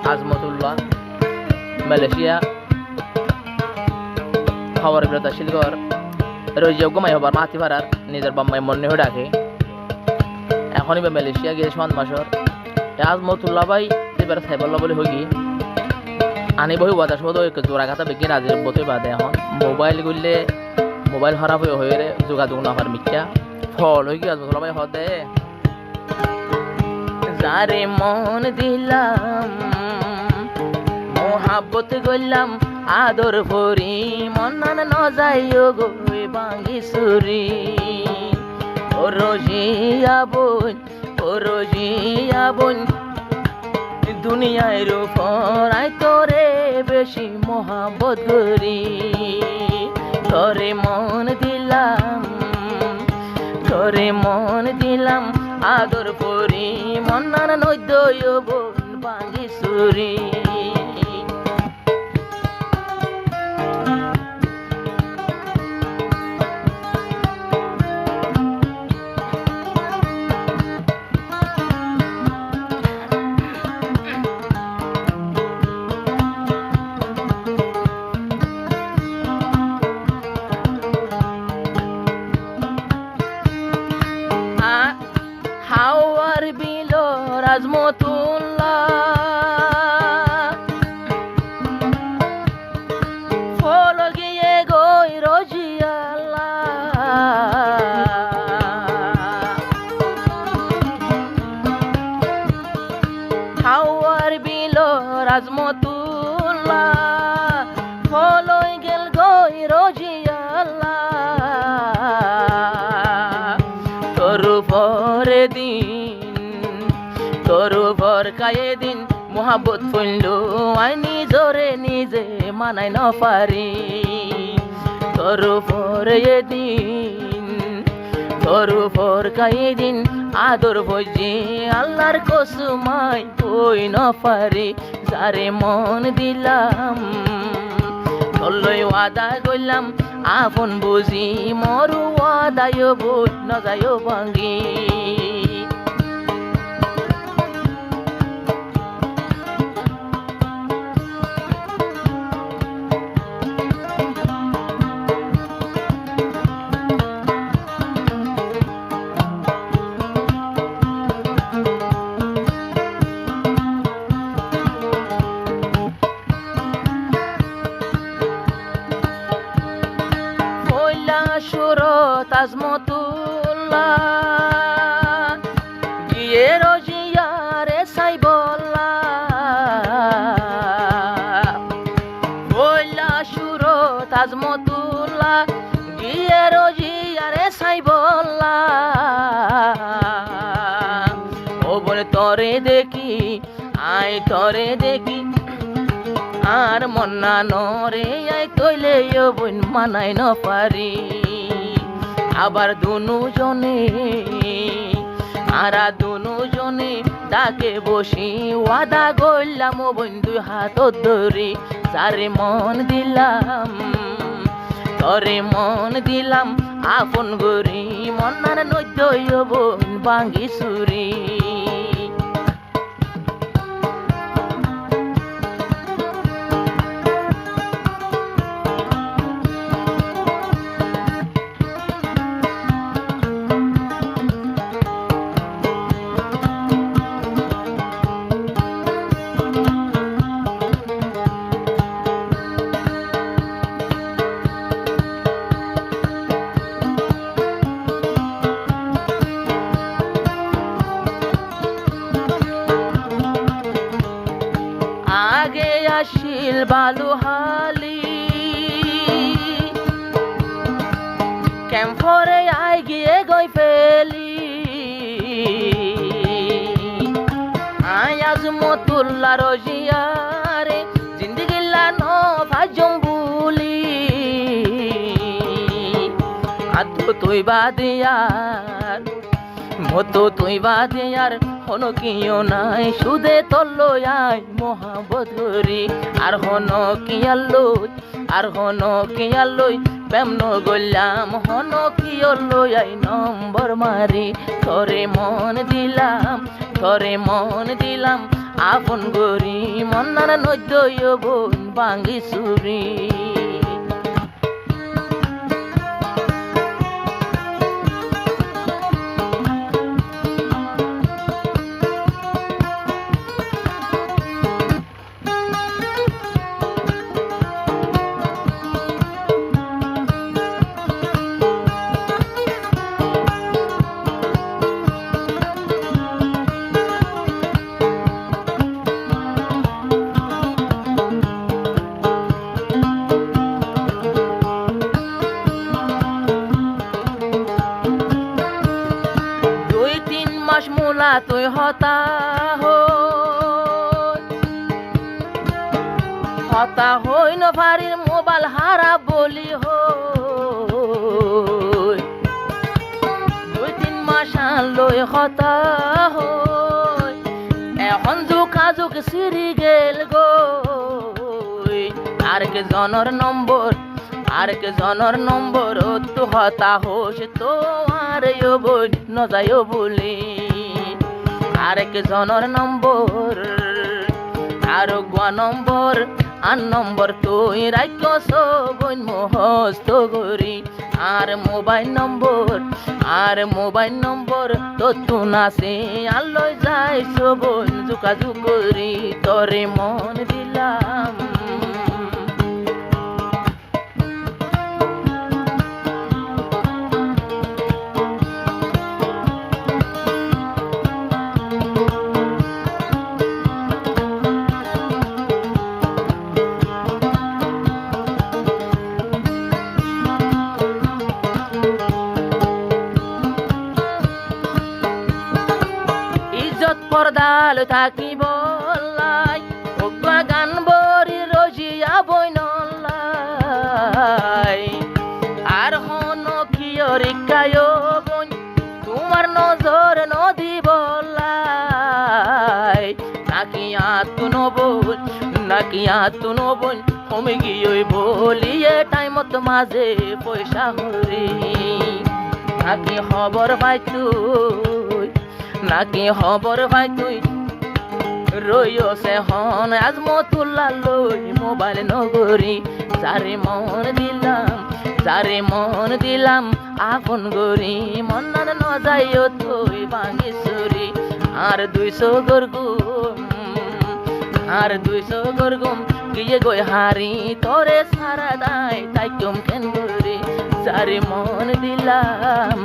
Azmatullah Malaysia খবর বিরতা শিলগর rosea ঘুমাই হবার মাতি ভাড়ার নিজের বাম্মাই মনে হয়ে ডাকে এখনই বা মালয়েশিয়া গিয়ে সমান মাসর আজমতুল্লাহ ভাই এবার সাইবল্লা বলে হই আনি বহি বাদা সদ জোড়া খাতা বেগি রাজির বতে বাদে এখন মোবাইল করলে মোবাইল খারাপ হয়ে রে যোগাযোগ না হওয়ার মিথ্যা ফল হয়ে গিয়ে আজমতুল্লাহ ভাই হদে যারে মন দিলাম মোহাব্বত করলাম আদর ভরি মন ন যাইও গই বাঙ্গি সুরি ও রোজিয়া বোন দুনিয়ায় রূপরাই তোরে বেশি মোহাব্বত করি তোরে মন দিলাম আদর করি মন্নান নৈদ্য বোন বাঙ্গি সুরি হাওয়ার বিলো আজমতুল্লাহ ফল গিয়ে গই রোজিয়াল্লাহ হাওয়ার বিলো আজমতুল্লাহ ফল গেল গই রোজিয়াল্লাহ তোর ভরকায়ে দিন মোহাব্বত ফুললো আই নিজে মানাই ন পারি তোর ভরকায়ে দিন আদর ভজি আল্লাহর কসুমাই ওই ন পারি যারে মন দিলাম তোলই ওয়াদা করলাম আপন বুঝি মরু ওয়াদায় বুঝ ন যায় ভাঙ্গি সুরত আজমতুল্লাহ গিয়ে রোজিয়ারে সাইবল্লাহ বইলা সুরত আজমতুল্লাহ গিয়ে রোজিয়ারে সাইবল্লাহ ও বলে তরে দেখি আর মন্না নরে আই কইলে বোন মানাই ন পারি আবার দুনু জনে ডাকে বসি ওয়াদা গইলাম বোন দুই হাত ধরি যারে মন দিলাম তরে মন দিলাম আপন গরি মন্নার নৈদ্য বোন বাঙ্গি সুরি আগে আসিল বালুহালি ক্যাম্পরে আই গিয়ে গই ফেলি আই আজমতুল্লাহ রোজিয়ারে জিন্দিগিল্লা নো ভাজম বুলি আতো তুই বাদিয়ার মতো তুই বাদিয়ার হনো কিও নাই সুদে তল্লো আই মোহাব্বত করি আর হনো কিয়াল্লই প্রেম গল্লাম হনো কিয়ল্লো আই নম্বর মারি তোরে মন দিলাম আপন গরি মন্নার নদ্য বোন ভাঙ্গি চুরি মূলা তুই হতা হই নভারির মোবাইল হারা বলি হই 2-3 মাস লই হতা হই এখন যোগাযোগ সিরি গেল গো আর কে জনর নম্বর তো হতা হোস তো আর বই ন যায় বলি আরেক জনের নম্বর আর গুয়া নম্বর আর নম্বর তুই রাইকস বইন মহস্ত গরি আর মোবাইল নম্বর তো তুনাসে আল্লয় যাইছ বইন যোগাযোগ করি তরে মন দিলাম পর্দাল থাকি বলাই ওগা গান বরি রজিয়া বইনলাই আর হন কিয়রিকায় বই তোমার নজর নদী বলাই নাকি আতু নবল আমি গিয়ে বলিয়ে টাইমত মাঝে পয়সা হরি নাকি খবর পাই তুই রইছে হন আজমতুল্লাহ লই মোবাইল নগরী যারে মন দিলাম আপন গরি মন্নার ন যাইও তুই ভাঙ্গি চুরি আর 200 গরগুম গিয়ে গই হারি তোরে সারা দাই তাই কেন গরি যারে মন দিলাম